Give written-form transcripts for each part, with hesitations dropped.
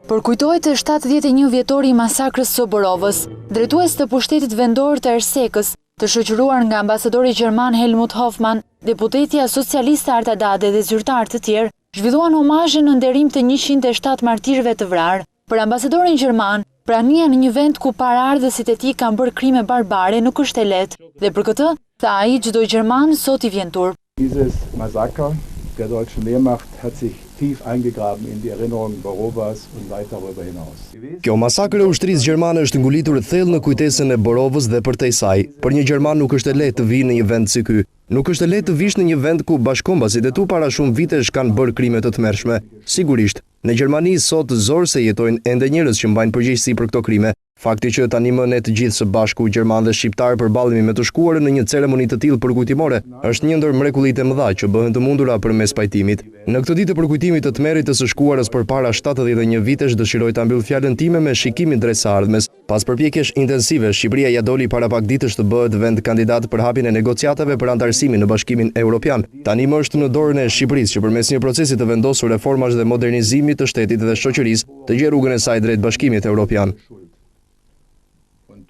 Përkujtohet të 71 vjetori i masakrës së Borovës, drejtues të pushtetit vendor të Ersekës, të shoqëruar nga ambasadori gjerman Helmut Hoffmann, deputetja socialiste Arta Dade dhe zyrtarë të tjerë, zhvilluan omazhe në nderim të 107 martirëve të vrarë. Për ambasadorin gjerman, prania në një vend ku paraardhësit e tij kanë bërë krime barbare nuk është e lehtë, dhe për këtë, tha ai, çdo gjerman sot i vjen turp. Dieses Massaker der deutschen Wehrmacht hat sich tief eingegraben in die Erinnerung Borovas und weit darüber hinaus. Kjo masakër e ushtrisë gjermane është ngulutur thellë në kujtesën e Borovës dhe përtej saj. Për një gjerman nuk është e lehtë të vijë në një vend si ky. Nuk është e lehtë të vish në një vend ku bashkëkombasit e tu para shumë vitesh kanë bërë krime të tmerrshme. Sigurisht, në Gjermani sot zorse jetojnë ende njerëz që mbajnë përgjegjësi për këto krime. Fakti që tani më ne të gjithë së bashku, gjerman dhe shqiptar, përballemi me të shkuarën në një ceremoni të tillë përkujtimore, është një ndër mrekullitë e mëdha që bëhen të mundura përmes pajtimit. Në këtë ditë të përkujtimit të tmerrit të së shkuarës përpara 71 vitesh, dëshiroj ta mbyll fjalën time me shikimin drejt së ardhmes. Pas përpjekjesh intensive, Shqipëria ja doli para pak ditësh të bëhet vend kandidat për hapjen e negociatave për antarësimin në Bashkimin Evropian. Tani më është në dorën e Shqipërisë që përmes një procesi të vendosur reformash dhe modernizimit të shtetit dhe shoqërisë të gjejë rrugën e saj drejt Bashkimit Evropian.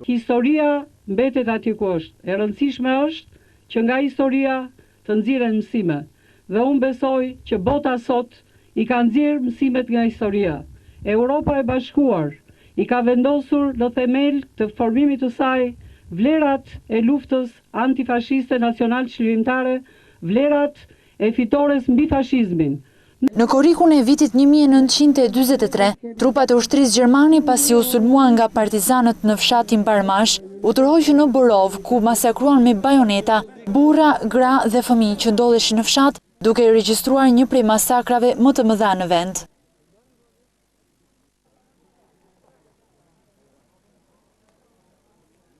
Historia mbetet aty ku është. E rëndësishme është që nga historia të nxirren mësime. Dhe unë besoj që bota sot i ka nxjerrë mësimet nga historia. Europa e Bashkuar i ka vendosur në themel të formimit të saj vlerat e luftës antifashiste nacional çlirimtare, vlerat e fitores mbi fashizmin. Në korrikun e vitit 1943, trupat e ushtrisë gjermane pasi u sulmuan nga partizanët në fshatin Barmash, u tërhoqën në Borov, ku masakruan me bajoneta burra, gra dhe fëmijë që ndodheshin në fshat, duke regjistruar një prej masakrave më të mëdha në vend.